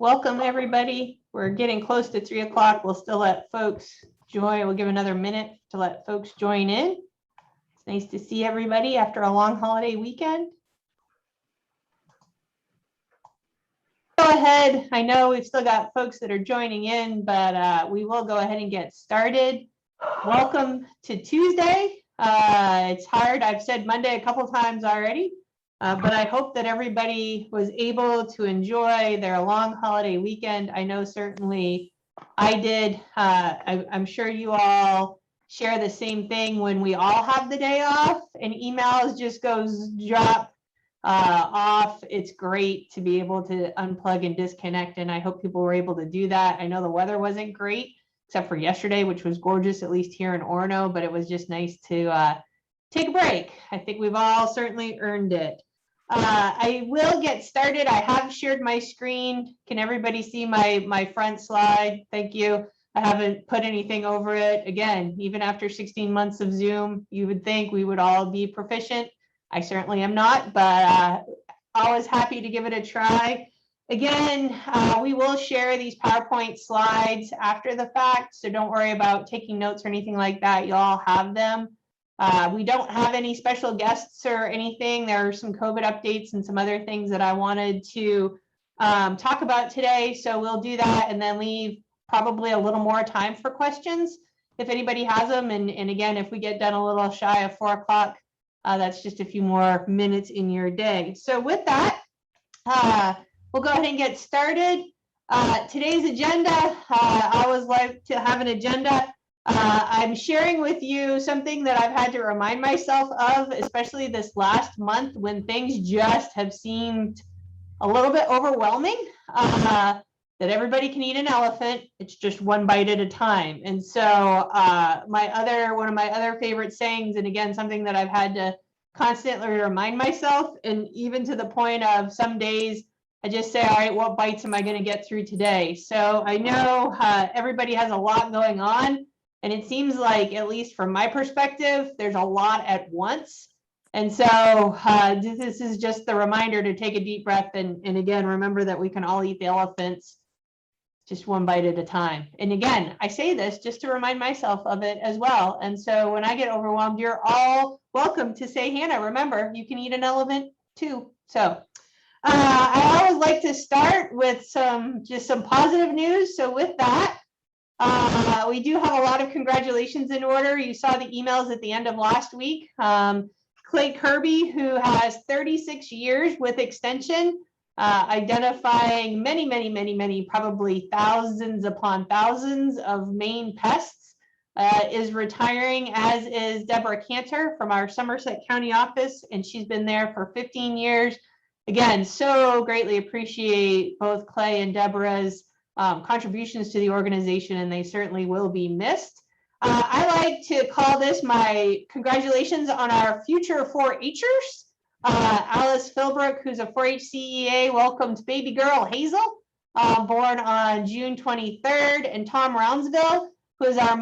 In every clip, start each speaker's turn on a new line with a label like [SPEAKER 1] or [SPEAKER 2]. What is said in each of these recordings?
[SPEAKER 1] Welcome, everybody. We're getting close to 3 o'clock. We'll still let folks join. We'll give another minute to let folks join in. It's nice to see everybody after a long holiday weekend. Go ahead. I know we've still got folks that are joining in, but we will go ahead and get started. Welcome to Tuesday. It's hard. I've said Monday a couple times already. But I hope that everybody was able to enjoy their long holiday weekend. I know certainly I did. I'm sure you all share the same thing when we all have the day off and emails just goes drop off. It's great to be able to unplug and disconnect, and I hope people were able to do that. I know the weather wasn't great except for yesterday, which was gorgeous, at least here in Orono, but it was just nice to take a break. I think we've all certainly earned it. I will get started. I have shared my screen. Can everybody see my front slide? Thank you. I haven't put anything over it. Again, even after 16 months of Zoom, you would think we would all be proficient. I certainly am not, but always happy to give it a try. Again, we will share these PowerPoint slides after the fact, so don't worry about taking notes or anything like that. You all have them. We don't have any special guests or anything. There are some COVID updates and some other things that I wanted to talk about today. So we'll do that and then leave probably a little more time for questions if anybody has them. And again, if we get done a little shy of 4 o'clock, that's just a few more minutes in your day. So with that, we'll go ahead and get started. Today's agenda, I always like to have an agenda. I'm sharing with you something that I've had to remind myself of, especially this last month when things just have seemed a little bit overwhelming, that everybody can eat an elephant. It's just one bite at a time. And so one of my other favorite sayings, and again, something that I've had to constantly remind myself, and even to the point of some days, I just say, all right, what bites am I going to get through today? So I know everybody has a lot going on. And it seems like, at least from my perspective, there's a lot at once. And so this is just the reminder to take a deep breath and again, remember that we can all eat the elephants just one bite at a time. And again, I say this just to remind myself of it as well. And so when I get overwhelmed, you're all welcome to say, Hannah, remember, you can eat an elephant too. So I always like to start with just some positive news. So with that, we do have a lot of congratulations in order. You saw the emails at the end of last week. Clay Kirby, who has 36 years with Extension, identifying many, probably thousands upon thousands of Maine pests, is retiring, as is Deborah Cantor from our Somerset County office, and she's been there for 15 years. Again, so greatly appreciate both Clay and Deborah's contributions to the organization, and they certainly will be missed. I like to call this my congratulations on our future 4-Hers. Alice Philbrook, who's a 4-H CEA, welcomed baby girl Hazel, born on June 23rd, and Tom Roundsville, who is our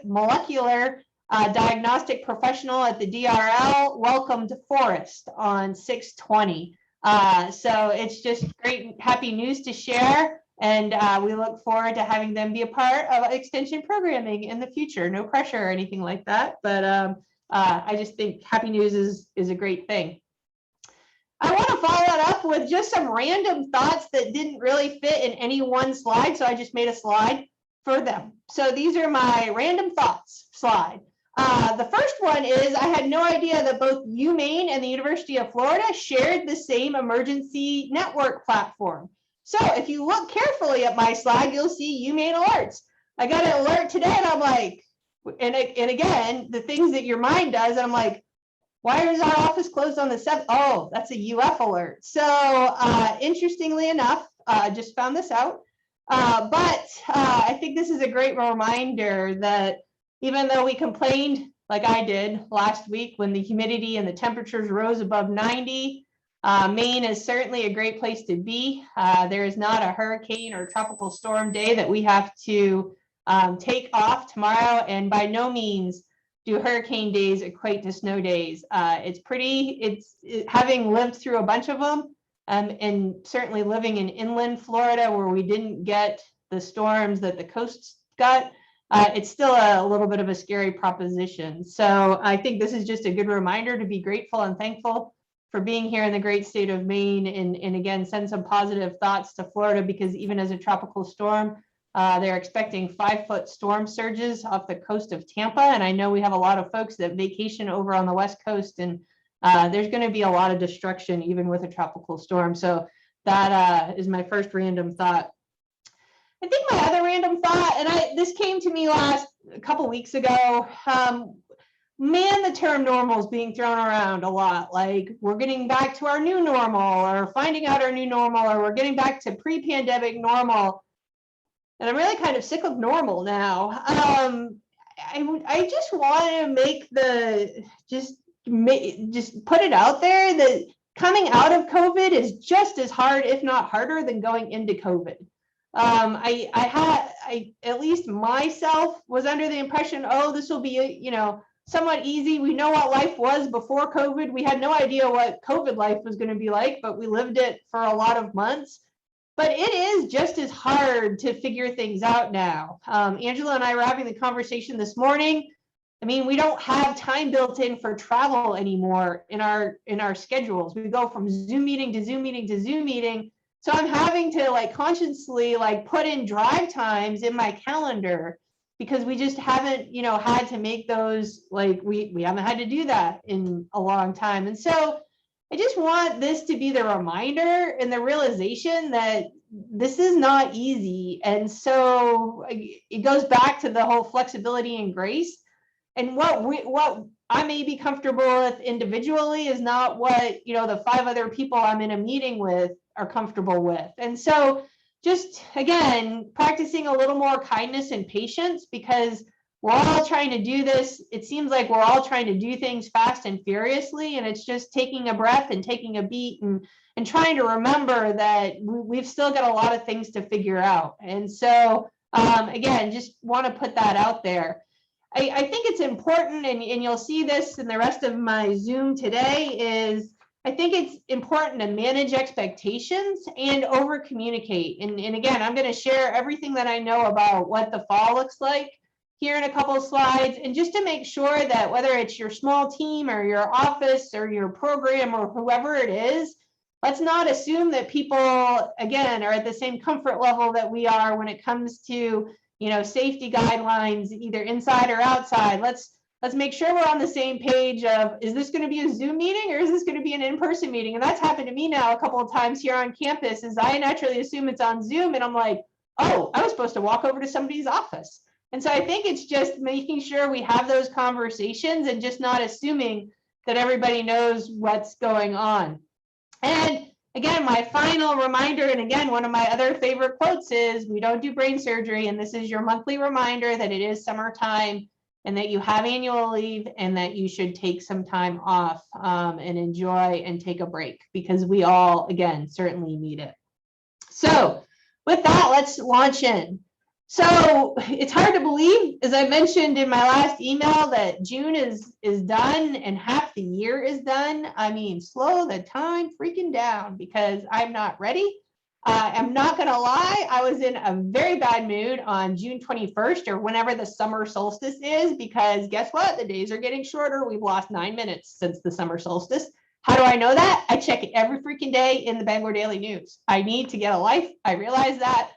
[SPEAKER 1] molecular diagnostic professional at the DRL, welcomed Forrest on 6/20. So it's just great, happy news to share. And we look forward to having them be a part of Extension programming in the future. No pressure or anything like that, but I just think happy news is a great thing. I want to follow that up with just some random thoughts that didn't really fit in any one slide, so I just made a slide for them. So these are my random thoughts slide. The first one is I had no idea that both UMaine and the University of Florida shared the same emergency network platform. So if you look carefully at my slide, you'll see UMaine alerts. I got an alert today and I'm like, and again, the things that your mind does, and I'm like, why is our office closed on the 7th? Oh, that's a UF alert. So interestingly enough, just found this out. But I think this is a great reminder that even though we complained, like I did last week when the humidity and the temperatures rose above 90, Maine is certainly a great place to be. There is not a hurricane or tropical storm day that we have to take off tomorrow, and by no means do hurricane days equate to snow days. Having lived through a bunch of them, And certainly living in inland Florida where we didn't get the storms that the coast got, it's still a little bit of a scary proposition. So I think this is just a good reminder to be grateful and thankful for being here in the great state of Maine, and again, send some positive thoughts to Florida, because even as a tropical storm, they're expecting 5-foot storm surges off the coast of Tampa. And I know we have a lot of folks that vacation over on the West Coast, and there's going to be a lot of destruction even with a tropical storm. So that is my first random thought. I think my other random thought, and this came to me a couple weeks ago, man, the term normal is being thrown around a lot. Like, we're getting back to our new normal, or finding out our new normal, or we're getting back to pre-pandemic normal. And I'm really kind of sick of normal now. I just want to just put it out there that coming out of COVID is just as hard, if not harder, than going into COVID. I at least myself was under the impression, oh, this will be, somewhat easy. We know what life was before COVID. We had no idea what COVID life was going to be like, but we lived it for a lot of months. But it is just as hard to figure things out now. Angela and I were having the conversation this morning. I mean, we don't have time built in for travel anymore in our schedules. We go from Zoom meeting to Zoom meeting to Zoom meeting. So I'm having to consciously put in drive times in my calendar, because we just haven't, had to make those, we haven't had to do that in a long time. And so I just want this to be the reminder and the realization that this is not easy. And so it goes back to the whole flexibility and grace. And what I may be comfortable with individually is not what, the 5 other people I'm in a meeting with are comfortable with. And so just, again, practicing a little more kindness and patience, because we're all trying to do this. It seems like we're all trying to do things fast and furiously, and it's just taking a breath and taking a beat and trying to remember that we've still got a lot of things to figure out. And so, again, just want to put that out there. I think it's important, and you'll see this in the rest of my Zoom today, is I think it's important to manage expectations and over communicate. And again, I'm going to share everything that I know about what the fall looks like here in a couple of slides, and just to make sure that whether it's your small team or your office or your program or whoever it is, let's not assume that people, again, are at the same comfort level that we are when it comes to, safety guidelines, either inside or outside. Let's make sure we're on the same page of, is this going to be a Zoom meeting or is this going to be an in-person meeting? And that's happened to me now a couple of times here on campus, is I naturally assume it's on Zoom, and I'm like, oh, I was supposed to walk over to somebody's office. And so I think it's just making sure we have those conversations and just not assuming that everybody knows what's going on. And again, my final reminder, and again, one of my other favorite quotes is, we don't do brain surgery. And this is your monthly reminder that it is summertime, and that you have annual leave, and that you should take some time off and enjoy and take a break, because we all, again, certainly need it. So with that, let's launch in. So it's hard to believe, as I mentioned in my last email, that June is done and half the year is done. I mean, slow the time freaking down, because I'm not ready. I'm not going to lie, I was in a very bad mood on June 21st, or whenever the summer solstice is, because guess what? The days are getting shorter. We've lost 9 minutes since the summer solstice. How do I know that? I check it every freaking day in the Bangor Daily News. I need to get a life. I realize that.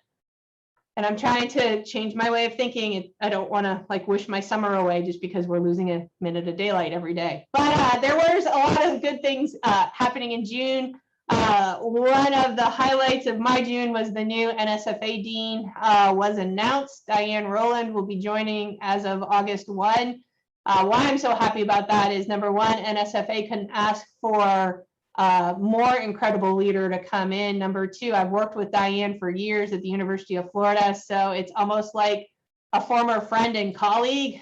[SPEAKER 1] And I'm trying to change my way of thinking. I don't want to wish my summer away just because we're losing a minute of daylight every day. But there was a lot of good things happening in June. One of the highlights of my June was the new NSFA Dean was announced. Diane Rowland will be joining as of August 1. Why I'm so happy about that is, number one, NSFA couldn't ask for more incredible leader to come in. Number two, I've worked with Diane for years at the University of Florida, so it's almost like a former friend and colleague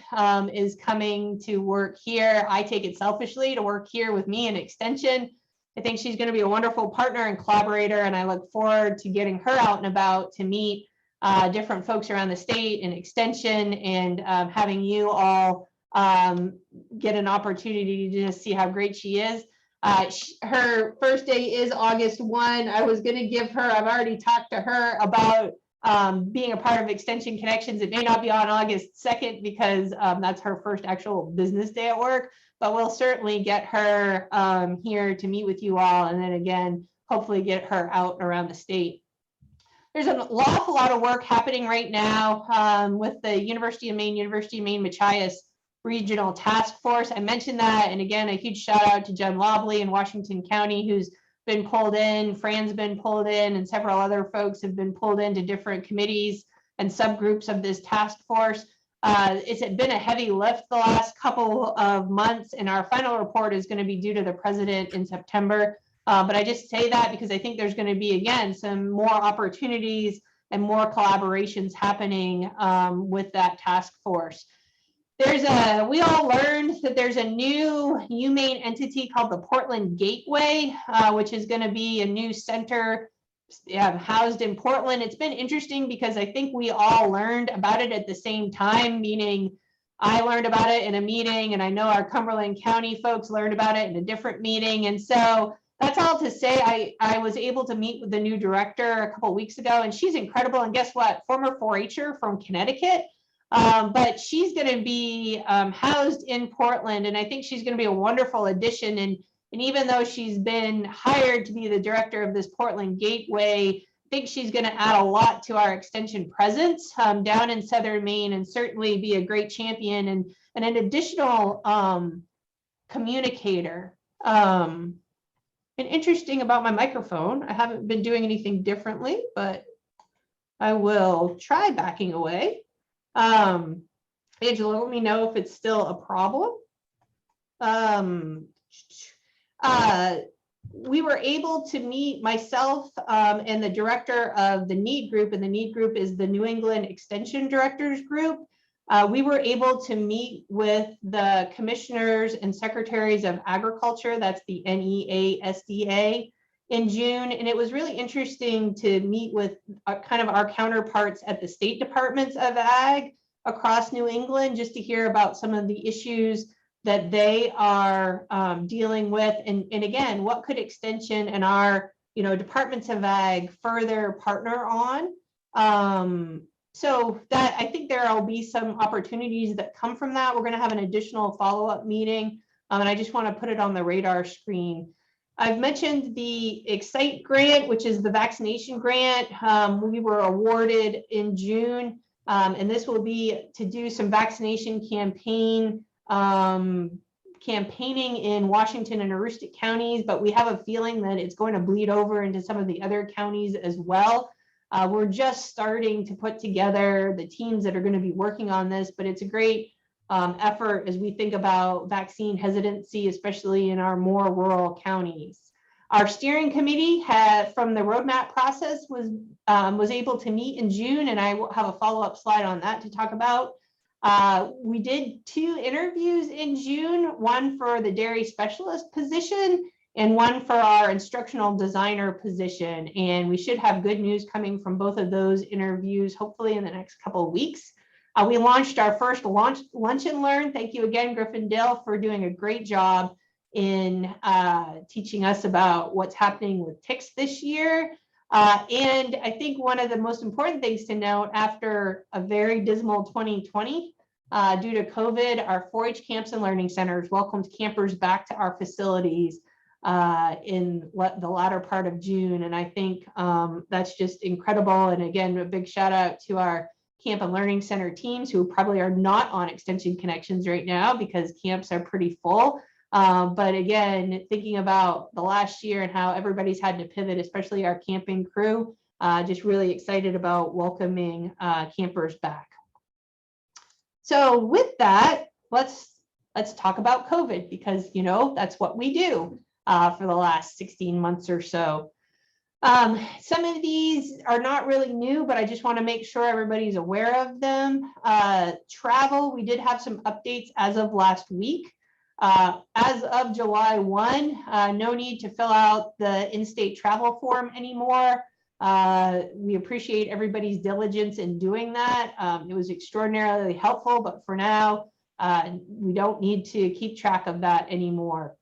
[SPEAKER 1] is coming to work here. I take it selfishly to work here with me in Extension. I think she's going to be a wonderful partner and collaborator, and I look forward to getting her out and about to meet different folks around the state and Extension, and having you all get an opportunity to just see how great she is. Her first day is August 1. I was going to give her, I've already talked to her about being a part of Extension Connections. It may not be on August 2nd because that's her first actual business day at work, but we'll certainly get her here to meet with you all, and then again, hopefully get her out around the state. There's an awful lot of work happening right now with the University of Maine Machias Regional Task Force. I mentioned that, and again, a huge shout out to Jen Lobley in Washington County, who's been pulled in, Fran's been pulled in, and several other folks have been pulled into different committees and subgroups of this task force. It's been a heavy lift the last couple of months, and our final report is going to be due to the president in September. But I just say that because I think there's going to be, again, some more opportunities and more collaborations happening with that task force. We all learned that there's a new UMaine entity called the Portland Gateway, which is going to be a new center housed in Portland. It's been interesting because I think we all learned about it at the same time, meaning I learned about it in a meeting, and I know our Cumberland County folks learned about it in a different meeting. And so that's all to say, I was able to meet with the new director a couple of weeks ago, and she's incredible. And guess what? Former 4-H'er from Connecticut. But she's going to be housed in Portland, and I think she's going to be a wonderful addition. And even though she's been hired to be the director of this Portland Gateway, I think she's going to add a lot to our extension presence down in Southern Maine, and certainly be a great champion and an additional communicator. And interesting about my microphone, I haven't been doing anything differently, but I will try backing away. Angela, let me know if it's still a problem. We were able to meet, myself and the director of the NEED group, and the NEED group is the New England Extension Directors Group. We were able to meet with the commissioners and secretaries of agriculture, that's the NEASDA, in June, and it was really interesting to meet with kind of our counterparts at the state departments of ag across New England, just to hear about some of the issues that they are dealing with, and again, what could extension and our departments of ag further partner on. So that, I think there will be some opportunities that come from that. We're going to have an additional follow-up meeting, and I just want to put it on the radar screen. I've mentioned the Excite grant, which is the vaccination grant. We were awarded in June, and this will be to do some vaccination campaigning in Washington and Aroostook counties, but we have a feeling that it's going to bleed over into some of the other counties as well. We're just starting to put together the teams that are going to be working on this, but it's a great effort as we think about vaccine hesitancy, especially in our more rural counties. Our steering committee from the roadmap process was able to meet in June, and I will have a follow-up slide on that to talk about. We did 2 interviews in June, one for the dairy specialist position and one for our instructional designer position. And we should have good news coming from both of those interviews, hopefully in the next couple of weeks. We launched our first Lunch and Learn. Thank you again, Gryffindale, for doing a great job in teaching us about what's happening with ticks this year. And I think one of the most important things to note after a very dismal 2020 due to COVID, our 4-H camps and learning centers welcomed campers back to our facilities in the latter part of June. And I think that's just incredible. And again, a big shout out to our camp and learning center teams who probably are not on Extension Connections right now because camps are pretty full. But again, thinking about the last year and how everybody's had to pivot, especially our camping crew, just really excited about welcoming campers back. So with that, let's talk about COVID, because that's what we do for the last 16 months or so. Some of these are not really new, but I just want to make sure everybody's aware of them. Travel, we did have some updates as of last week. As of July 1, no need to fill out the in-state travel form anymore. We appreciate everybody's diligence in doing that. It was extraordinarily helpful, but for now, we don't need to keep track of that anymore.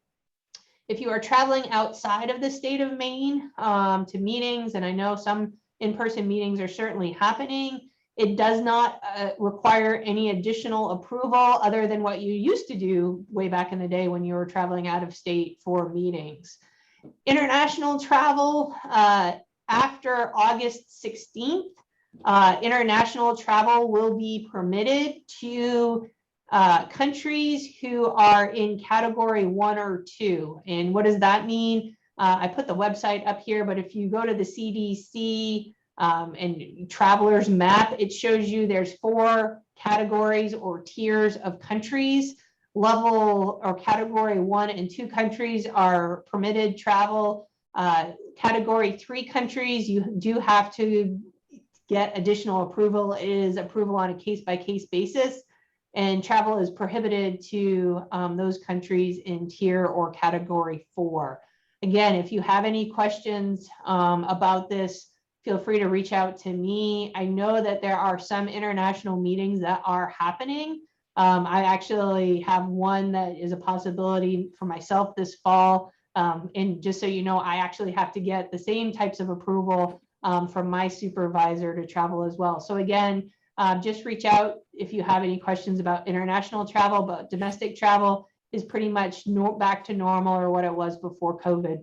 [SPEAKER 1] If you are traveling outside of the state of Maine to meetings, and I know some in-person meetings are certainly happening, it does not require any additional approval other than what you used to do way back in the day when you were traveling out of state for meetings. International travel, after August 16th, international travel will be permitted to countries who are in category 1 or 2. And what does that mean? I put the website up here, but if you go to the CDC and travelers map, it shows you there's 4 categories or tiers of countries. Level or category 1 and 2 countries are permitted travel. Category 3 countries, you do have to get additional approval. It is approval on a case-by-case basis, and travel is prohibited to those countries in tier or category 4. Again, if you have any questions about this, feel free to reach out to me. I know that there are some international meetings that are happening. I actually have one that is a possibility for myself this fall. And just so you know, I actually have to get the same types of approval from my supervisor to travel as well. So again, just reach out if you have any questions about international travel, but domestic travel is pretty much back to normal or what it was before COVID.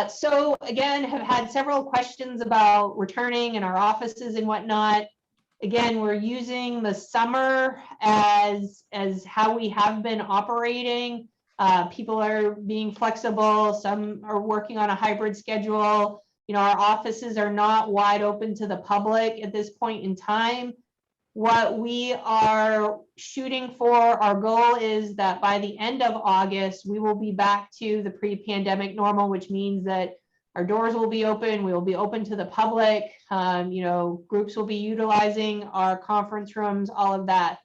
[SPEAKER 1] So again, have had several questions about returning in our offices and whatnot. Again, we're using the summer as how we have been operating. People are being flexible. Some are working on a hybrid schedule. You know, our offices are not wide open to the public at this point in time. What we are shooting for, our goal is that by the end of August, we will be back to the pre-pandemic normal, which means that our doors will be open. We will be open to the public. You know, groups will be utilizing our conference rooms, all of that.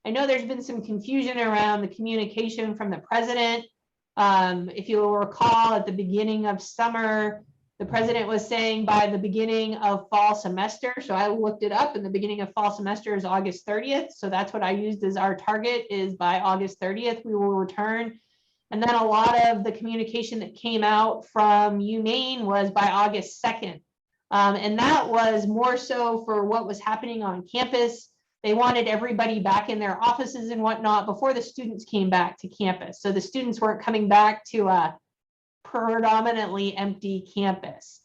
[SPEAKER 1] I know there's been some confusion around the communication from the president. If you will recall, at the beginning of summer, the president was saying by the beginning of fall semester. So I looked it up, and the beginning of fall semester is August 30th. So that's what I used as our target, is by August 30th, we will return. And then a lot of the communication that came out from UMaine was by August 2nd. And that was more so for what was happening on campus. They wanted everybody back in their offices and whatnot before the students came back to campus. So the students weren't coming back to a predominantly empty campus.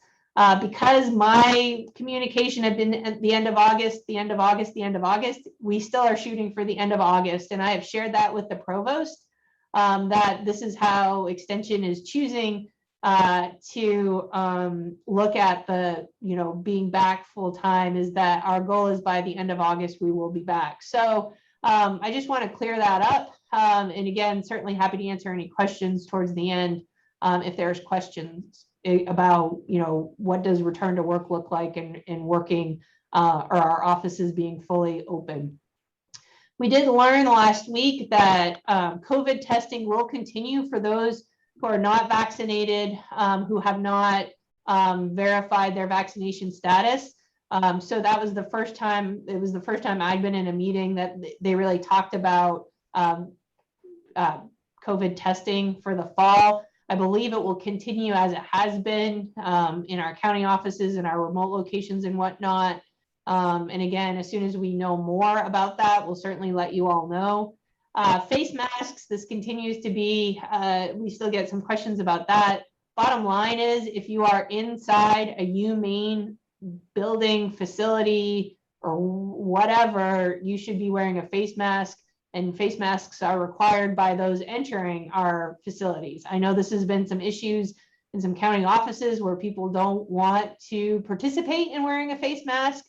[SPEAKER 1] Because my communication had been at the end of August, we still are shooting for the end of August. And I have shared that with the provost, that this is how Extension is choosing to look at the, you know, being back full time, is that our goal is by the end of August, we will be back. So I just want to clear that up. And again, certainly happy to answer any questions towards the end. If there's questions about, you know, what does return to work look like in working or our offices being fully open. We did learn last week that COVID testing will continue for those who are not vaccinated, who have not verified their vaccination status. So that was the first time, it was the first time I'd been in a meeting that they really talked about COVID testing for the fall. I believe it will continue as it has been in our county offices and our remote locations and whatnot. And again, as soon as we know more about that, we'll certainly let you all know. Face masks, this continues to be, we still get some questions about that. Bottom line is, if you are inside a UMaine building, facility, or whatever, you should be wearing a face mask. And face masks are required by those entering our facilities. I know this has been some issues in some county offices where people don't want to participate in wearing a face mask,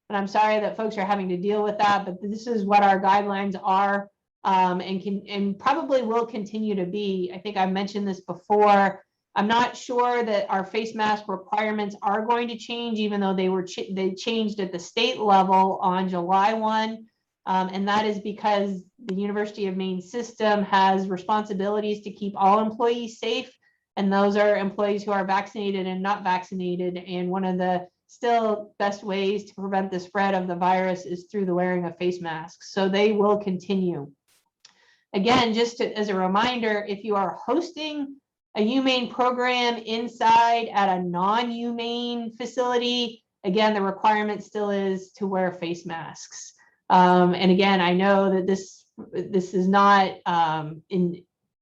[SPEAKER 1] but I'm sorry that folks are having to deal with that, but this is what our guidelines are, and probably will continue to be. I think I've mentioned this before. I'm not sure that our face mask requirements are going to change, even though they changed at the state level on July 1. And that is because the University of Maine system has responsibilities to keep all employees safe. And those are employees who are vaccinated and not vaccinated. And one of the still best ways to prevent the spread of the virus is through the wearing of face masks. So they will continue. Again, just as a reminder, if you are hosting a UMaine program inside at a non-UMaine facility, again, the requirement still is to wear face masks. And again, I know that this is not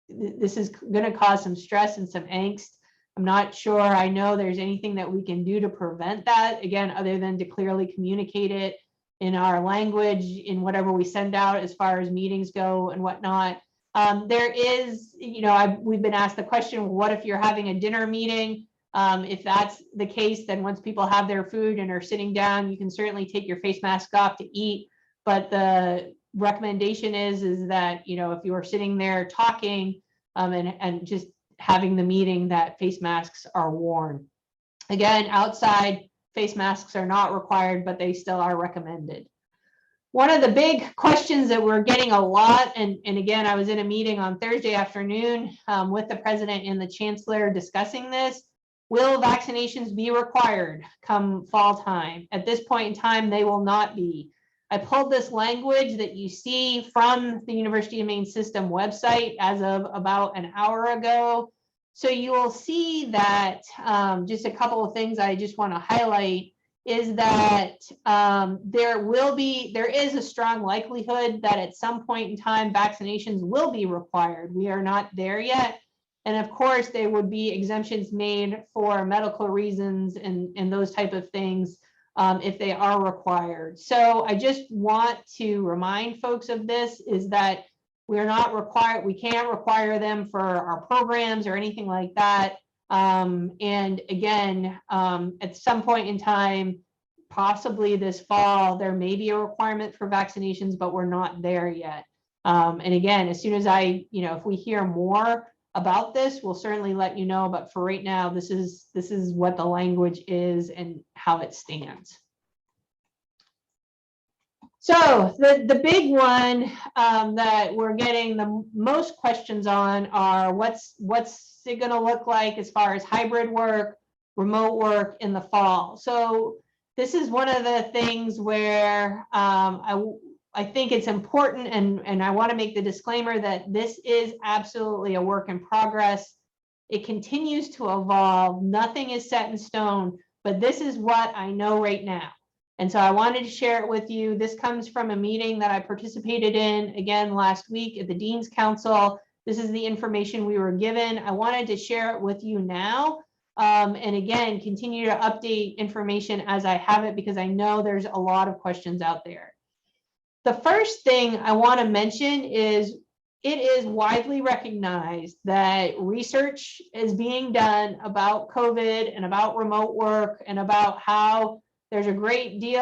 [SPEAKER 1] this is going to cause some stress and some angst. I'm not sure I know there's anything that we can do to prevent that, again, other than to clearly communicate it in our language, in whatever we send out as far as meetings go and whatnot. There is, we've been asked the question, what if you're having a dinner meeting? If that's the case, then once people have their food and are sitting down, you can certainly take your face mask off to eat. But the recommendation is that, if you are sitting there talking and just having the meeting, that face masks are worn. Again, outside, face masks are not required, but they still are recommended. One of the big questions that we're getting a lot, and again, I was in a meeting on Thursday afternoon with the president and the chancellor discussing this. Will vaccinations be required come fall time? At this point in time, they will not be. I pulled this language that you see from the University of Maine System website as of about an hour ago. So you will see that just a couple of things I just want to highlight is that there is a strong likelihood that at some point in time vaccinations will be required. We are not there yet. And of course, there would be exemptions made for medical reasons and those type of things if they are required. So I just want to remind folks of this, is that we're not required, we can't require them for our programs or anything like that. And again, at some point in time, possibly this fall, there may be a requirement for vaccinations, but we're not there yet. And again, as soon as if we hear more about this, we'll certainly let you know. But for right now, this is what the language is and how it stands. So the big one that we're getting the most questions on are what's it going to look like as far as hybrid work, remote work in the fall. So this is one of the things where I think it's important, and I want to make the disclaimer that this is absolutely a work in progress. It continues to evolve. Nothing is set in stone, but this is what I know right now. And so I wanted to share it with you. This comes from a meeting that I participated in again last week at the Dean's Council. This is the information we were given. I wanted to share it with you now. And again, continue to update information as I have it, because I know there's a lot of questions out there. The first thing I want to mention is it is widely recognized that research is being done about COVID and about remote work and about how there's a great deal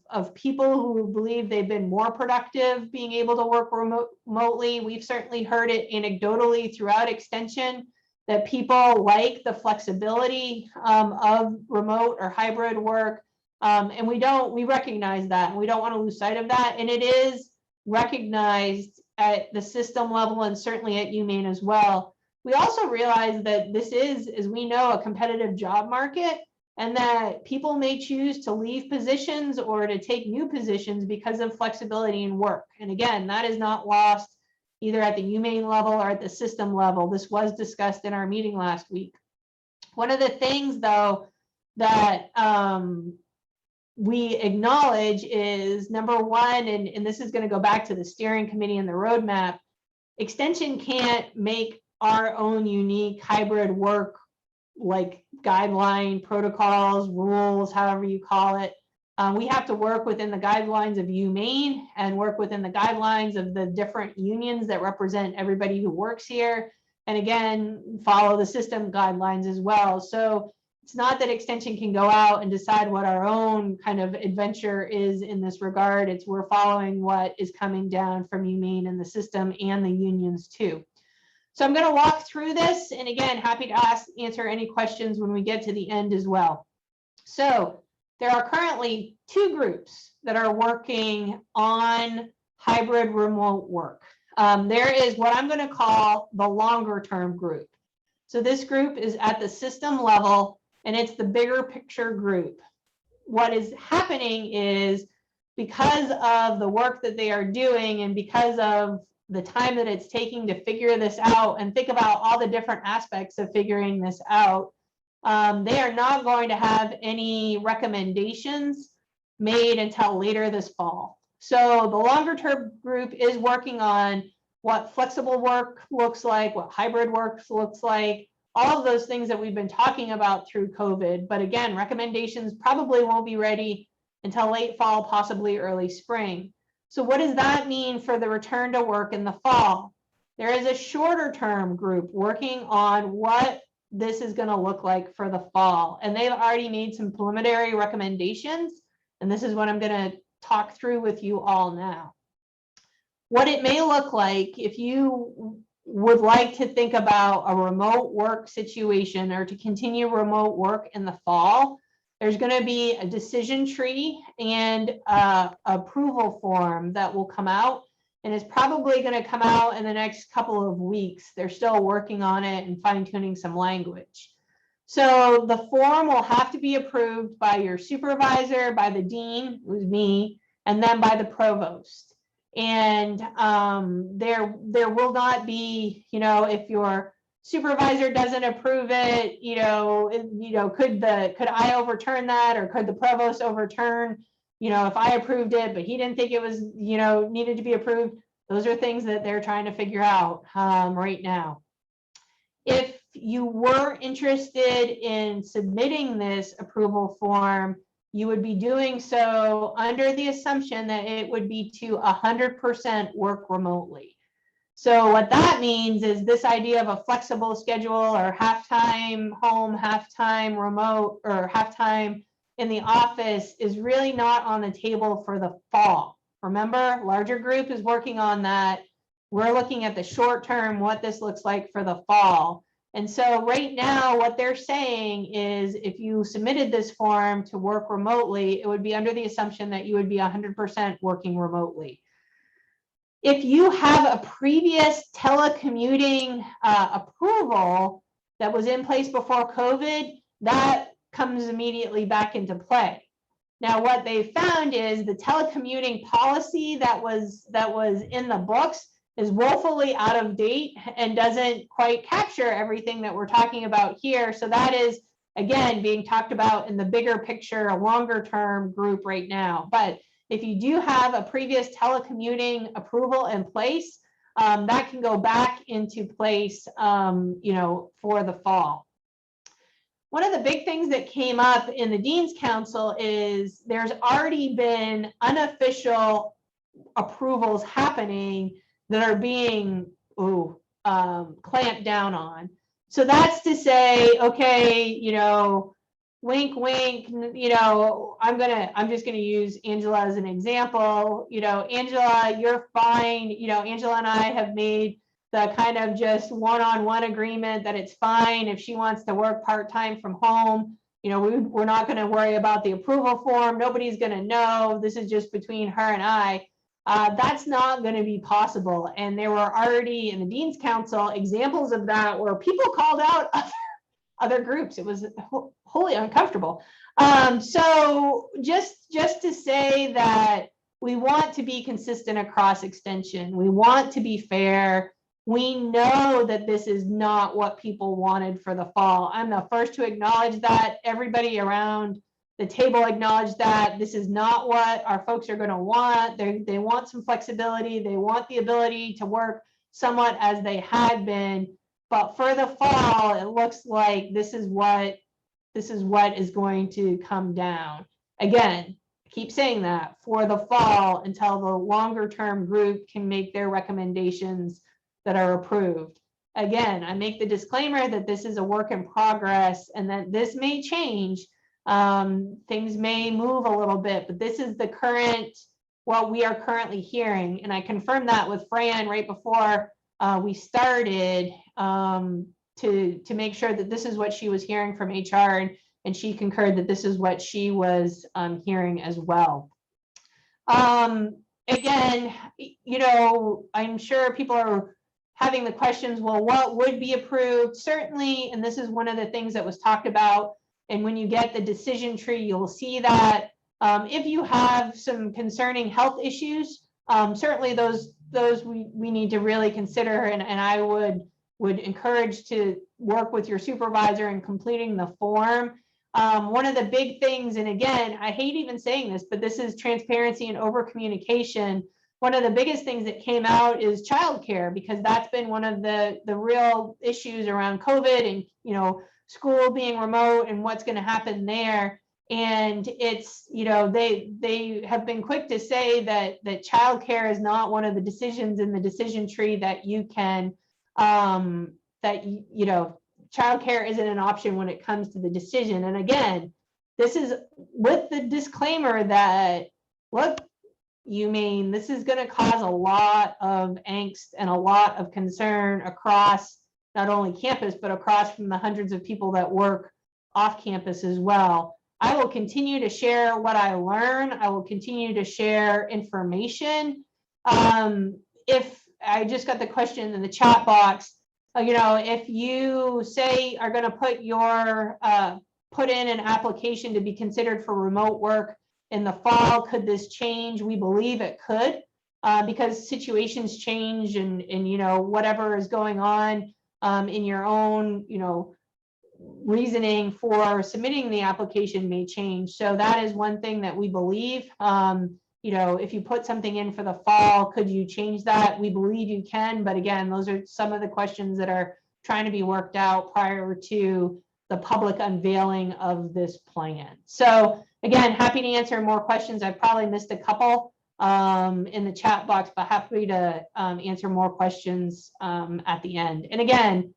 [SPEAKER 1] of people who believe they've been more productive being able to work remotely. We've certainly heard it anecdotally throughout Extension that people like the flexibility of remote or hybrid work. And we recognize that, and we don't want to lose sight of that. And it is recognized at the system level and certainly at UMaine as well. We also realize that this is, as we know, a competitive job market, and that people may choose to leave positions or to take new positions because of flexibility in work. And again, that is not lost either at the UMaine level or at the system level. This was discussed in our meeting last week. One of the things, though, that we acknowledge is, number one, and this is going to go back to the steering committee and the roadmap, Extension can't make our own unique hybrid work like guideline, protocols, rules, however you call it. We have to work within the guidelines of UMaine and work within the guidelines of the different unions that represent everybody who works here. And again, follow the system guidelines as well. So it's not that Extension can go out and decide what our own kind of adventure is in this regard. It's we're following what is coming down from UMaine and the system and the unions too. So I'm going to walk through this, and again, happy to answer any questions when we get to the end as well. So there are currently two groups that are working on hybrid remote work. There is what I'm going to call the longer term group. So this group is at the system level, and it's the bigger picture group. What is happening is, because of the work that they are doing and because of the time that it's taking to figure this out and think about all the different aspects of figuring this out, they are not going to have any recommendations made until later this fall. So the longer term group is working on what flexible work looks like, what hybrid work looks like, all of those things that we've been talking about through COVID. But again, recommendations probably won't be ready until late fall, possibly early spring. So what does that mean for the return to work in the fall? There is a shorter term group working on what this is going to look like for the fall. And they've already made some preliminary recommendations. And this is what I'm going to talk through with you all now. What it may look like if you would like to think about a remote work situation or to continue remote work in the fall, there's going to be a decision tree and approval form that will come out, and it's probably going to come out in the next couple of weeks. They're still working on it and fine-tuning some language. So the form will have to be approved by your supervisor, by the dean, who's me, and then by the provost. And there will not be, if your supervisor doesn't approve it, could I overturn that, or could the provost overturn, if I approved it, but he didn't think it was, needed to be approved. Those are things that they're trying to figure out right now. If you were interested in submitting this approval form, you would be doing so under the assumption that it would be to 100% work remotely. So what that means is this idea of a flexible schedule, or half-time home, half-time remote, or half-time in the office is really not on the table for the fall. Remember, larger group is working on that. We're looking at the short term, what this looks like for the fall. And so right now, what they're saying is if you submitted this form to work remotely, it would be under the assumption that you would be 100% working remotely. If you have a previous telecommuting approval that was in place before COVID, that comes immediately back into play. Now, what they found is the telecommuting policy that was in the books is woefully out of date and doesn't quite capture everything that we're talking about here. So that is, again, being talked about in the bigger picture, a longer term group right now. But if you do have a previous telecommuting approval in place, that can go back into place, for the fall. One of the big things that came up in the Dean's Council is there's already been unofficial approvals happening that are being clamped down on. So that's to say, okay, wink, wink, I'm just gonna use Angela as an example. Angela, you're fine. Angela and I have made the kind of just one-on-one agreement that it's fine if she wants to work part-time from home. We're not gonna worry about the approval form. Nobody's gonna know. This is just between her and I. That's not going to be possible. And there were already in the Dean's Council examples of that where people called out other groups. It was wholly uncomfortable. So just to say that we want to be consistent across extension. We want to be fair. We know that this is not what people wanted for the fall. I'm the first to acknowledge that. Everybody around the table acknowledged that this is not what our folks are going to want. They want some flexibility. They want the ability to work somewhat as they had been. But for the fall, it looks like this is what is going to come down. Again, I keep saying that for the fall until the longer term group can make their recommendations that are approved. Again, I make the disclaimer that this is a work in progress and that this may change. Things may move a little bit, but this is the current, what we are currently hearing. And I confirmed that with Fran right before we started to make sure that this is what she was hearing from HR, and she concurred that this is what she was hearing as well. Again, I'm sure people are having the questions, well, what would be approved? Certainly, and this is one of the things that was talked about. And when you get the decision tree, you'll see that if you have some concerning health issues, certainly those we need to really consider, and I would encourage to work with your supervisor in completing the form. One of the big things, and again, I hate even saying this, but this is transparency and over communication. One of the biggest things that came out is childcare, because that's been one of the real issues around COVID and, you know, school being remote and what's going to happen there. And it's, you know, they have been quick to say that childcare is not one of the decisions in the decision tree that you can, you know, childcare isn't an option when it comes to the decision. And again, this is with the disclaimer that, look, this is going to cause a lot of angst and a lot of concern across not only campus, but across from the hundreds of people that work off campus as well. I will continue to share what I learn. I will continue to share information. If I just got the question in the chat box, you know, if you say are going to put in an application to be considered for remote work in the fall, could this change? We believe it could, because situations change and you know, whatever is going on in your own, you know, reasoning for submitting the application may change. So that is one thing that we believe. You know, if you put something in for the fall, could you change that? We believe you can, but again, those are some of the questions that are trying to be worked out prior to the public unveiling of this plan. So again, happy to answer more questions. I probably missed a couple in the chat box, but happy to answer more questions at the end. And again,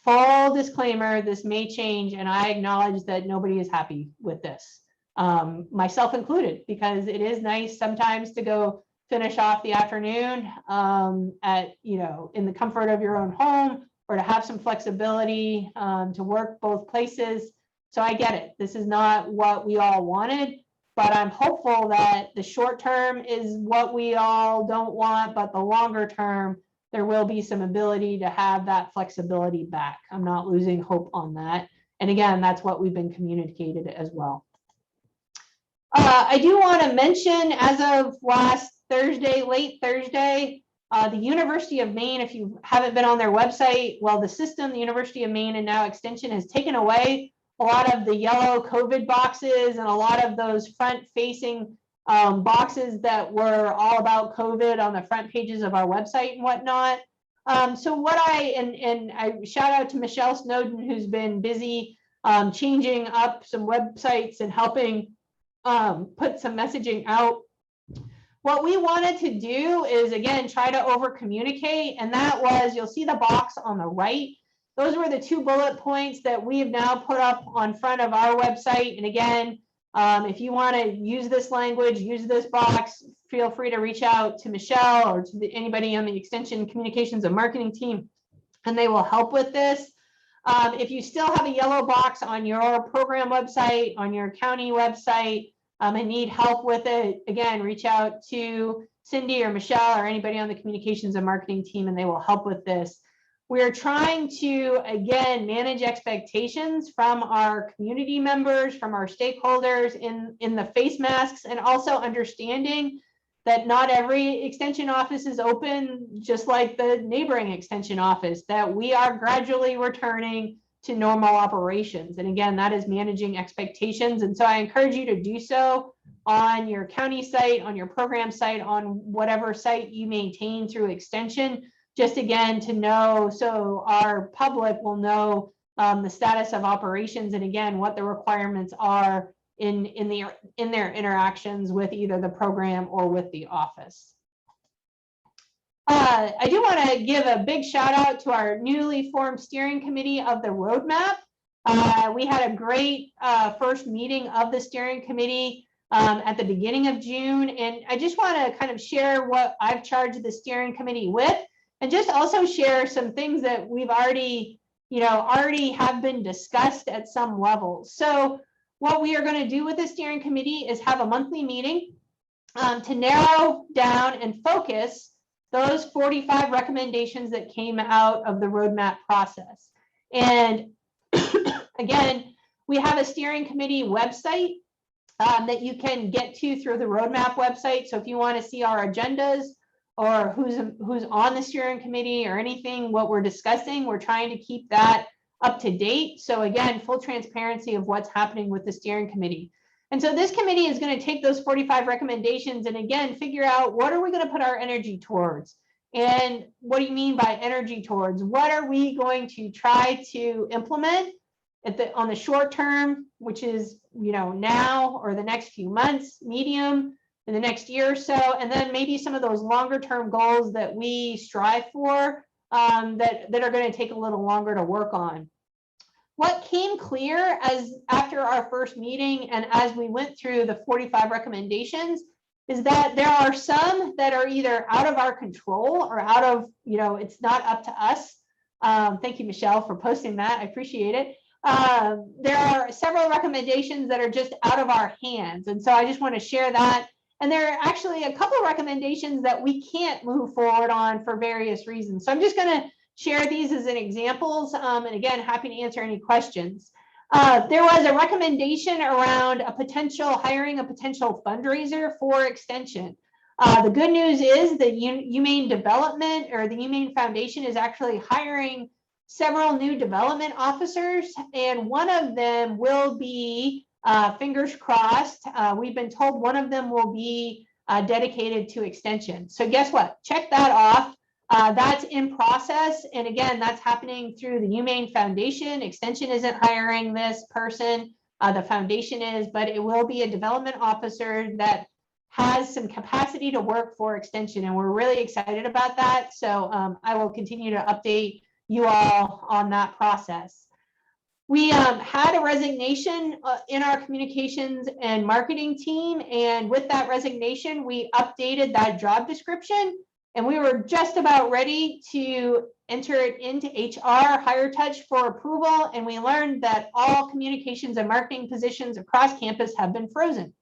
[SPEAKER 1] full disclaimer, this may change, and I acknowledge that nobody is happy with this, myself included, because it is nice sometimes to go finish off the afternoon at, you know, in the comfort of your own home, or to have some flexibility to work both places. So I get it. This is not what we all wanted, but I'm hopeful that the short term is what we all don't want, but the longer term, there will be some ability to have that flexibility back. I'm not losing hope on that. And again, that's what we've been communicated as well. I do want to mention, as of last Thursday, late Thursday, the University of Maine, if you haven't been on their website, well, the system, the University of Maine and now Extension, has taken away a lot of the yellow COVID boxes and a lot of those front-facing boxes that were all about COVID on the front pages of our website and whatnot. So what I shout out to Michelle Snowden, who's been busy changing up some websites and helping put some messaging out. What we wanted to do is, again, try to over communicate, and that was, you'll see the box on the right. Those were the 2 bullet points that we have now put up on front of our website. And again, if you want to use this language, use this box, feel free to reach out to Michelle or to anybody on the Extension Communications and Marketing team, and they will help with this. If you still have a yellow box on your program website, on your county website, and need help with it, again, reach out to Cindy or Michelle or anybody on the Communications and Marketing team, and they will help with this. We're trying to, again, manage expectations from our community members, from our stakeholders in the face masks, and also understanding that not every extension office is open, just like the neighboring extension office, that we are gradually returning to normal operations. And again, that is managing expectations. And so I encourage you to do so on your county site, on your program site, on whatever site you maintain through Extension, just again to know, so our public will know the status of operations, and again, what the requirements are in their interactions with either the program or with the office. I do want to give a big shout out to our newly formed steering committee of the roadmap. We had a great first meeting of the steering committee at the beginning of June, and I just want to kind of share what I've charged the steering committee with, and just also share some things that we've already have been discussed at some levels. So what we are going to do with the steering committee is have a monthly meeting to narrow down and focus those 45 recommendations that came out of the roadmap process. And again, we have a steering committee website that you can get to through the roadmap website. So if you want to see our agendas or who's on the steering committee or anything, what we're discussing. We're trying to keep that up to date. So again, full transparency of what's happening with the steering committee. And so this committee is going to take those 45 recommendations and again, figure out what are we going to put our energy towards? And what do you mean by energy towards? What are we going to try to implement on the short term, which is, now or the next few months, medium, in the next year or so, and then maybe some of those longer term goals that we strive for that are going to take a little longer to work on. What came clear after our first meeting and as we went through the 45 recommendations is that there are some that are either out of our control or out of, it's not up to us. Thank you, Michelle, for posting that. I appreciate it. There are several recommendations that are just out of our hands. And so I just want to share that. And there are actually a couple of recommendations that we can't move forward on for various reasons. So I'm just going to share these as an examples. And again, happy to answer any questions. There was a recommendation around hiring a potential fundraiser for extension. The good news is that UMaine Development or the UMaine Foundation is actually hiring several new development officers, and one of them will be, fingers crossed, we've been told one of them will be dedicated to extension. So guess what? Check that off. That's in process. And again, that's happening through the UMaine Foundation. Extension isn't hiring this person. The foundation is, but it will be a development officer that has some capacity to work for extension. And we're really excited about that. So I will continue to update you all on that process. We had a resignation in our communications and marketing team. And with that resignation, we updated that job description. And we were just about ready to enter it into HR, HireTouch, for approval. And we learned that all communications and marketing positions across campus have been frozen.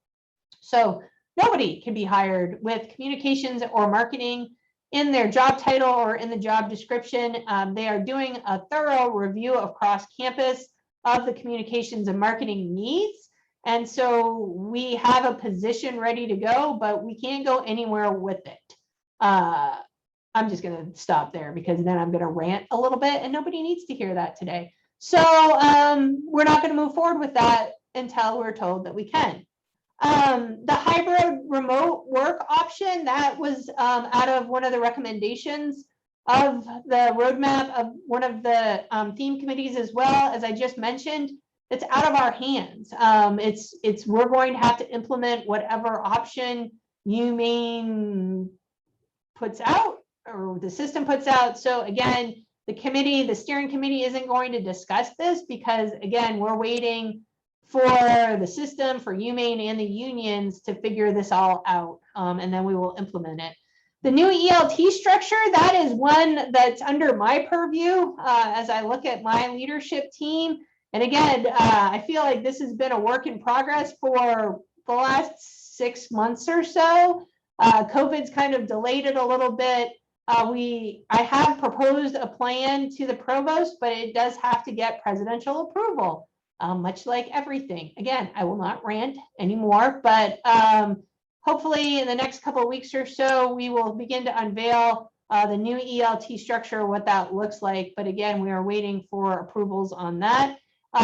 [SPEAKER 1] So nobody can be hired with communications or marketing in their job title or in the job description. They are doing a thorough review across campus of the communications and marketing needs. And so we have a position ready to go, but we can't go anywhere with it. I'm just going to stop there because then I'm going to rant a little bit and nobody needs to hear that today. So we're not going to move forward with that until we're told that we can. The hybrid remote work option, that was out of one of the recommendations of the roadmap of one of the theme committees, as well as I just mentioned. It's out of our hands. We're going to have to implement whatever option UMaine puts out or the system puts out. So again, the steering committee isn't going to discuss this because again, we're waiting for the system, for UMaine and the unions to figure this all out, and then we will implement it. The new ELT structure, that is one that's under my purview as I look at my leadership team. And again, I feel like this has been a work in progress for the last 6 months or so. COVID's kind of delayed it a little bit. I have proposed a plan to the provost, but it does have to get presidential approval. Much like everything. Again, I will not rant anymore, but hopefully in the next couple of weeks or so, we will begin to unveil the new ELT structure, what that looks like. But again, we are waiting for approvals on that.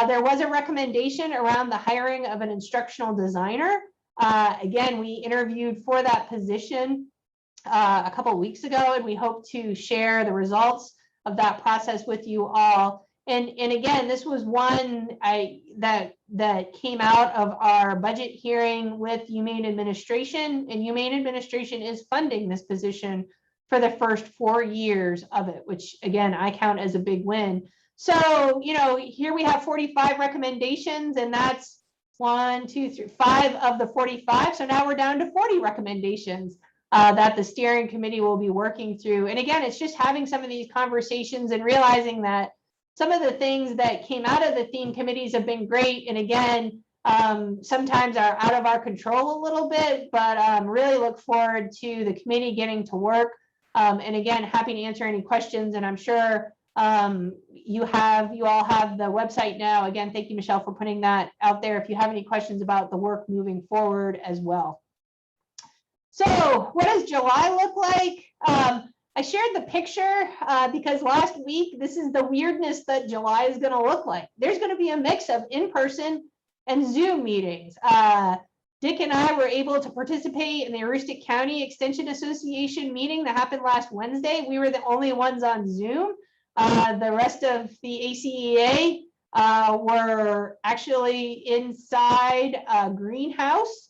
[SPEAKER 1] There was a recommendation around the hiring of an instructional designer. Again, we interviewed for that position a couple of weeks ago, and we hope to share the results of that process with you all. And again, this was one that came out of our budget hearing with UMaine administration, and UMaine administration is funding this position for the first 4 years of it, which again, I count as a big win. So, here we have 45 recommendations, and that's 1, 2, 3, 5 of the 45. So now we're down to 40 recommendations that the steering committee will be working through. And again, it's just having some of these conversations and realizing that some of the things that came out of the theme committees have been great. And again, sometimes are out of our control a little bit, but really look forward to the committee getting to work. And again, happy to answer any questions. And I'm sure you all have the website now. Again, thank you, Michelle, for putting that out there. If you have any questions about the work moving forward as well. So what does July look like? I shared the picture because last week, this is the weirdness that July is going to look like. There's going to be a mix of in-person and Zoom meetings. Dick and I were able to participate in the Aroostook County Extension Association meeting that happened last Wednesday. We were the only ones on Zoom. The rest of the ACEA were actually inside a greenhouse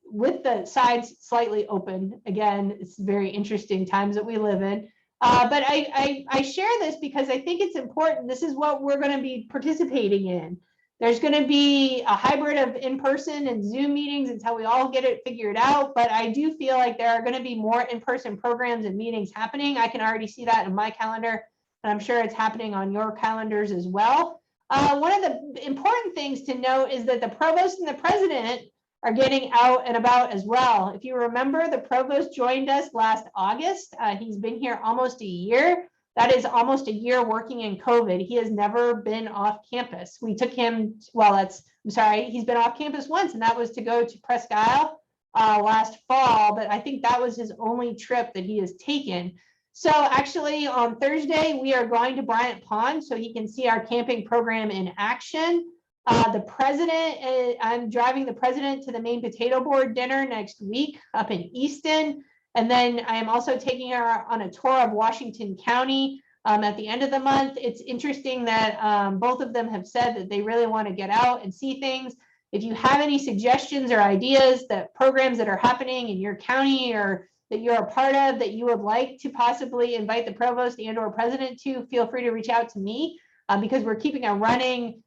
[SPEAKER 1] with the sides slightly open. Again, it's very interesting times that we live in. But I share this because I think it's important. This is what we're going to be participating in. There's going to be a hybrid of in-person and Zoom meetings until we all get it figured out. But I do feel like there are going to be more in-person programs and meetings happening. I can already see that in my calendar, and I'm sure it's happening on your calendars as well. One of the important things to note is that the provost and the president are getting out and about as well. If you remember, the provost joined us last August. He's been here almost a year. That is almost a year working in COVID. He has never been off campus. We took him, he's been off campus once, and that was to go to Presque Isle last fall, but I think that was his only trip that he has taken. So actually on Thursday, we are going to Bryant Pond so he can see our camping program in action. The president, I'm driving the president to the Maine Potato Board dinner next week up in Easton. And then I am also taking her on a tour of Washington County at the end of the month. It's interesting that both of them have said that they really want to get out and see things. If you have any suggestions or ideas that programs that are happening in your county or that you're a part of that you would like to possibly invite the provost and or president to, feel free to reach out to me because we're keeping a running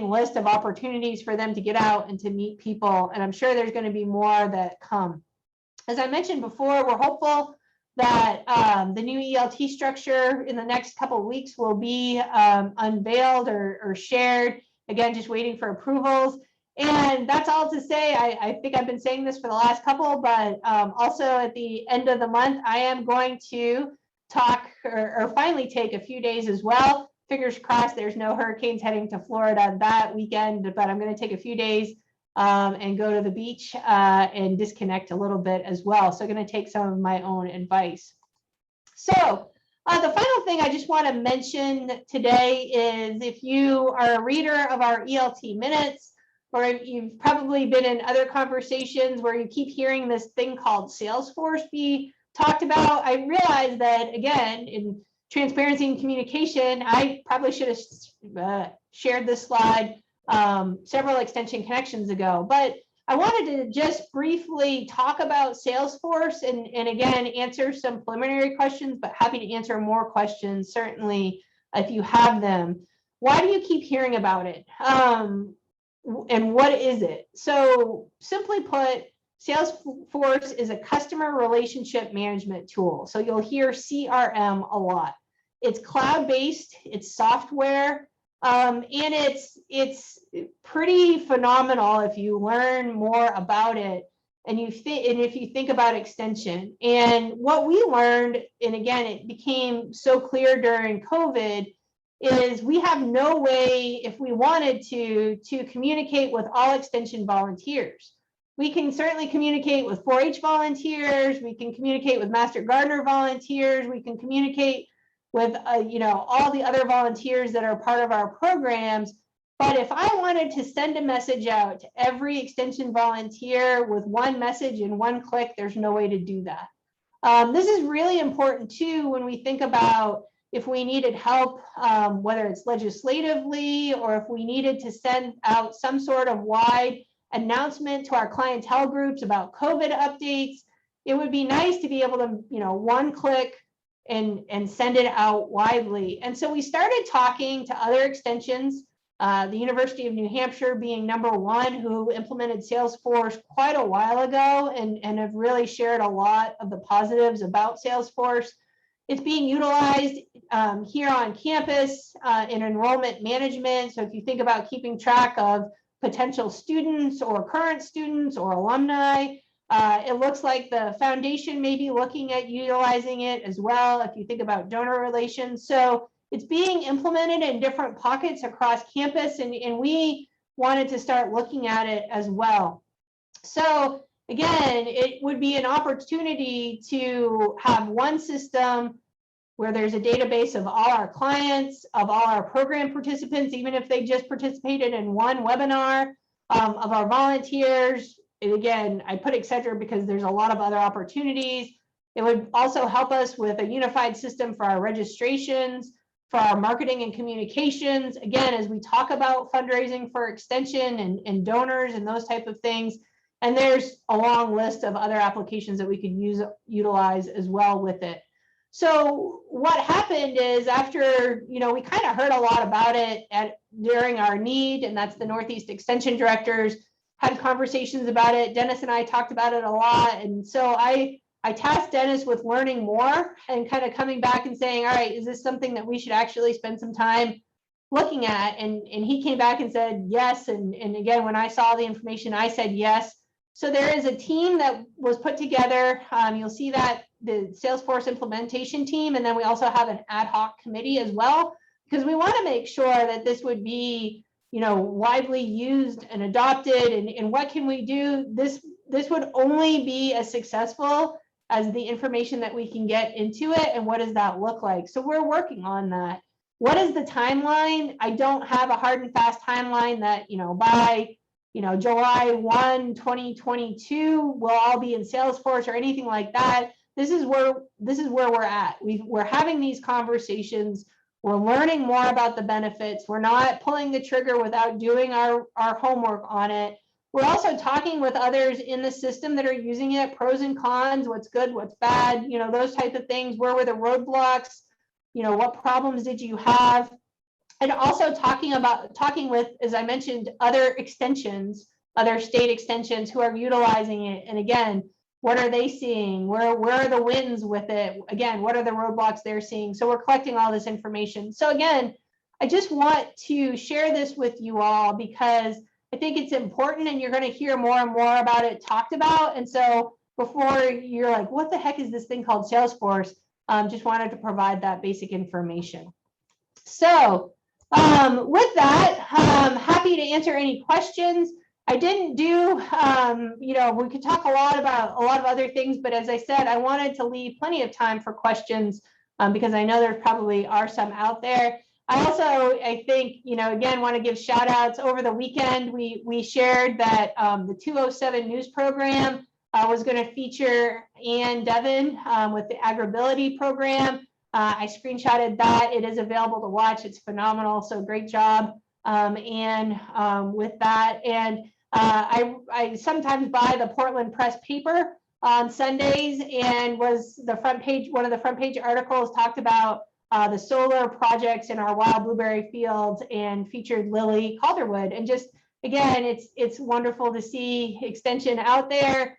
[SPEAKER 1] list of opportunities for them to get out and to meet people. And I'm sure there's going to be more that come. As I mentioned before, we're hopeful that the new ELT structure in the next couple of weeks will be unveiled or shared. Again, just waiting for approvals. And that's all to say. I think I've been saying this for the last couple, but also at the end of the month, I am going to talk or finally take a few days as well. Fingers crossed there's no hurricanes heading to Florida that weekend, but I'm going to take a few days and go to the beach and disconnect a little bit as well. So I'm going to take some of my own advice. So the final thing I just want to mention today is if you are a reader of our ELT minutes, or if you've probably been in other conversations where you keep hearing this thing called Salesforce be talked about, I realize that, again, in transparency and communication, I probably should have shared this slide several extension connections ago, but I wanted to just briefly talk about Salesforce and again, answer some preliminary questions, but happy to answer more questions, certainly, if you have them. Why do you keep hearing about it? And what is it? So simply put, Salesforce is a customer relationship management tool. So you'll hear CRM a lot. It's cloud-based, it's software, and it's pretty phenomenal if you learn more about it and if you think about extension. And what we learned, and again, it became so clear during COVID, is we have no way, if we wanted to communicate with all extension volunteers. We can certainly communicate with 4-H volunteers, we can communicate with Master Gardener volunteers, we can communicate with all the other volunteers that are part of our programs. But if I wanted to send a message out to every extension volunteer with one message in one click, there's no way to do that. This is really important too when we think about if we needed help, whether it's legislatively or if we needed to send out some sort of wide announcement to our clientele groups about COVID updates. It would be nice to be able to, one click and send it out widely. And so we started talking to other extensions, the University of New Hampshire being number one, who implemented Salesforce quite a while ago and have really shared a lot of the positives about Salesforce. It's being utilized here on campus in enrollment management. So if you think about keeping track of potential students or current students or alumni, it looks like the foundation may be looking at utilizing it as well if you think about donor relations. So it's being implemented in different pockets across campus, and we wanted to start looking at it as well. So again, it would be an opportunity to have one system where there's a database of all our clients, of all our program participants, even if they just participated in one webinar, of our volunteers. And again, I put etc. because there's a lot of other opportunities. It would also help us with a unified system for our registrations, for our marketing and communications. Again, as we talk about fundraising for extension and donors and those type of things. And there's a long list of other applications that we could utilize as well with it. So what happened is after, we kind of heard a lot about it during our need, and that's the Northeast Extension Directors had conversations about it. Dennis and I talked about it a lot. And so I tasked Dennis with learning more and kind of coming back and saying, all right, is this something that we should actually spend some time looking at? And he came back and said yes. And again, when I saw the information, I said yes. So there is a team that was put together. You'll see that the Salesforce implementation team, and then we also have an ad hoc committee as well, because we want to make sure that this would be, widely used and adopted. And what can we do? This would only be as successful as the information that we can get into it. And what does that look like? So we're working on that. What is the timeline? I don't have a hard and fast timeline that, by July 1, 2022, we'll all be in Salesforce or anything like that. This is where we're at. We're having these conversations. We're learning more about the benefits. We're not pulling the trigger without doing our homework on it. We're also talking with others in the system that are using it, pros and cons, what's good, what's bad, those type of things. Where were the roadblocks? What problems did you have? And also talking with, as I mentioned, other extensions, other state extensions who are utilizing it. And again, what are they seeing? Where are the wins with it? Again, what are the roadblocks they're seeing? So we're collecting all this information. So again, I just want to share this with you all because I think it's important, and you're going to hear more and more about it talked about. And so before you're like, what the heck is this thing called Salesforce? Just wanted to provide that basic information. So with that, happy to answer any questions. I didn't do, we could talk a lot about a lot of other things, but as I said, I wanted to leave plenty of time for questions because I know there probably are some out there. I think, again, want to give shout outs. Over the weekend, we shared that the 207 news program was going to feature Ann Devon with the Agribility program. I screenshotted that. It is available to watch. It's phenomenal. So great job. With that, and I sometimes buy the Portland Press paper on Sundays, and was the front page, one of the front page articles talked about the solar projects in our wild blueberry fields and featured Lily Calderwood. And just, again, it's wonderful to see extension out there.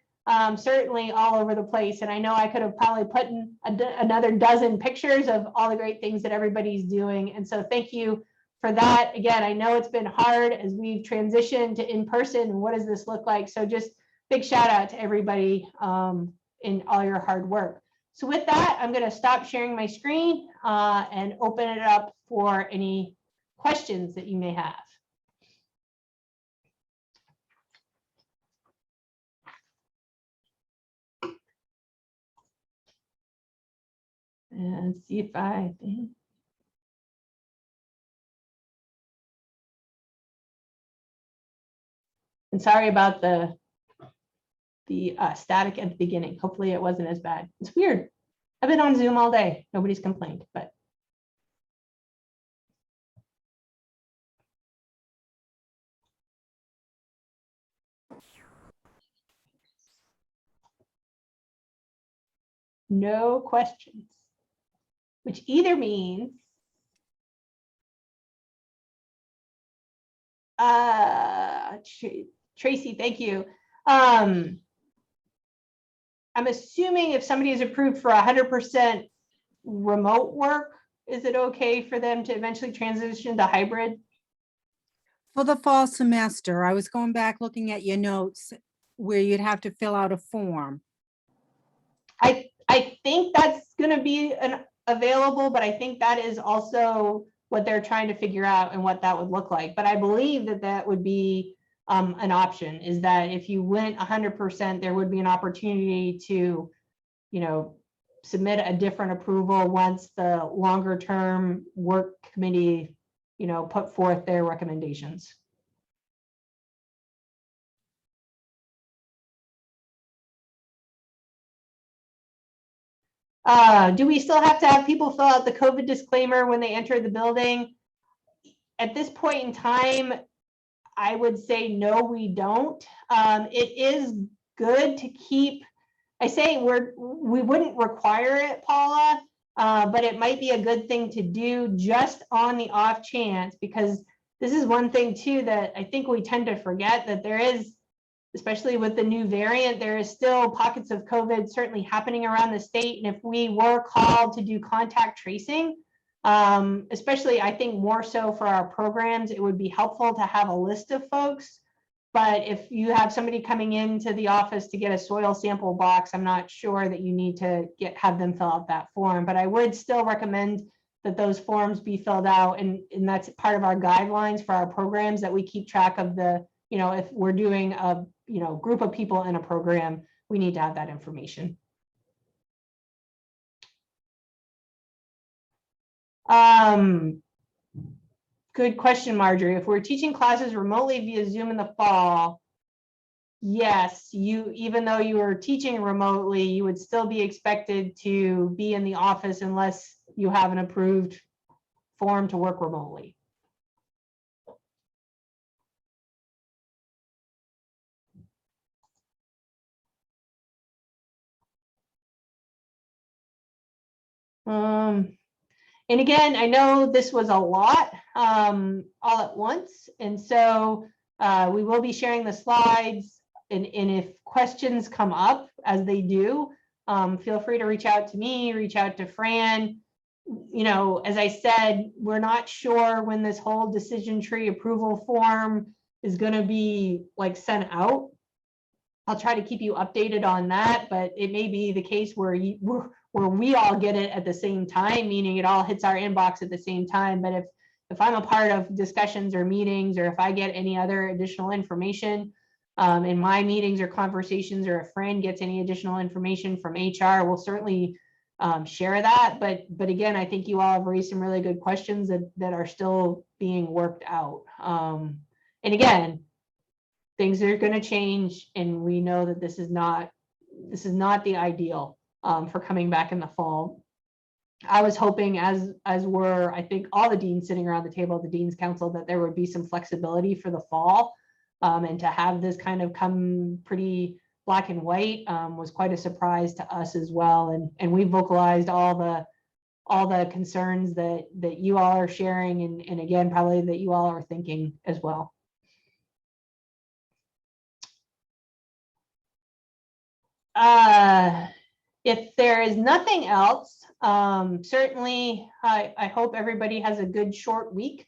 [SPEAKER 1] Certainly all over the place. And I know I could have probably put in another dozen pictures of all the great things that everybody's doing. And so thank you for that. Again, I know it's been hard as we've transitioned to in-person, and what does this look like? So just big shout out to everybody in all your hard work. So with that, I'm going to stop sharing my screen and open it up for any questions that you may have. And see if I think. And sorry about the static at the beginning. Hopefully it wasn't as bad. It's weird. I've been on Zoom all day. Nobody's complained, but. No questions, which either means Tracy, thank you. I'm assuming if somebody is approved for 100% remote work, is it okay for them to eventually transition to hybrid?
[SPEAKER 2] For the fall semester, I was going back looking at your notes where you'd have to fill out a form.
[SPEAKER 1] I think that's going to be available, but I think that is also what they're trying to figure out and what that would look like. But I believe that that would be an option, is that if you went 100%, there would be an opportunity to, submit a different approval once the longer term work committee, put forth their recommendations. Do we still have to have people fill out the COVID disclaimer when they enter the building? At this point in time, I would say no, we don't. It is good to keep, I say we wouldn't require it, Paula, but it might be a good thing to do just on the off chance, because this is one thing too that I think we tend to forget, that there is, especially with the new variant, there is still pockets of COVID certainly happening around the state. And if we were called to do contact tracing, especially I think more so for our programs, it would be helpful to have a list of folks. But if you have somebody coming into the office to get a soil sample box, I'm not sure that you need to have them fill out that form. But I would still recommend that those forms be filled out, and that's part of our guidelines for our programs, that we keep track of the, if we're doing a group of people in a program, we need to have that information. Good question, Marjorie. If we're teaching classes remotely via Zoom in the fall, yes, even though you were teaching remotely, you would still be expected to be in the office unless you have an approved form to work remotely. And again, I know this was a lot all at once, and so we will be sharing the slides, and if questions come up, as they do, feel free to reach out to me, reach out to Fran. As I said, we're not sure when this whole decision tree approval form is going to be sent out. I'll try to keep you updated on that, but it may be the case where we all get it at the same time, meaning it all hits our inbox at the same time. But if I'm a part of discussions or meetings, or if I get any other additional information in my meetings or conversations, or if Fran gets any additional information from HR, we'll certainly share that. But again, I think you all have raised some really good questions that are still being worked out. And again, things are going to change, and we know that this is not the ideal for coming back in the fall. I was hoping, as were I think all the deans sitting around the table at the Dean's Council, that there would be some flexibility for the fall, and to have this kind of come pretty black and white was quite a surprise to us as well. And we vocalized all the concerns that you all are sharing, and again, probably that you all are thinking as well. If there is nothing else, certainly I hope everybody has a good short week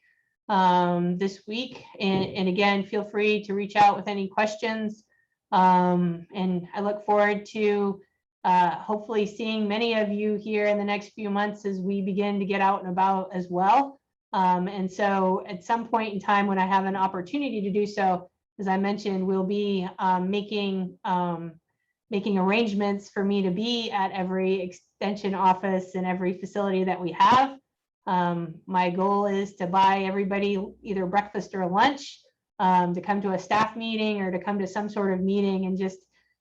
[SPEAKER 1] this week. And again, feel free to reach out with any questions. And I look forward to hopefully seeing many of you here in the next few months as we begin to get out and about as well. And so at some point in time when I have an opportunity to do so, as I mentioned, we'll be making arrangements for me to be at every extension office and every facility that we have. My goal is to buy everybody either breakfast or lunch, to come to a staff meeting or to come to some sort of meeting and just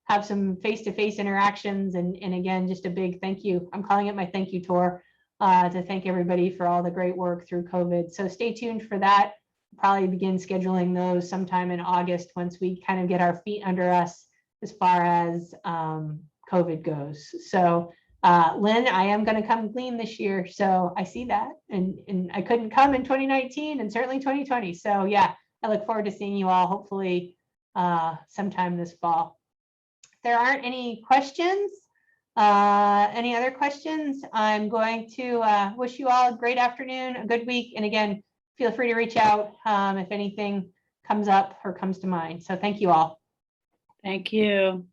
[SPEAKER 1] have some face-to-face interactions. And again, just a big thank you. I'm calling it my thank you tour, to thank everybody for all the great work through COVID. So stay tuned for that. Probably begin scheduling those sometime in August once we kind of get our feet under us as far as COVID goes. So Lynn, I am going to come clean this year. So I see that, and I couldn't come in 2019 and certainly 2020. So yeah, I look forward to seeing you all hopefully sometime this fall. If there aren't any questions, any other questions, I'm going to wish you all a great afternoon, a good week. And again, feel free to reach out if anything comes up or comes to mind. So thank you all.
[SPEAKER 3] Thank you.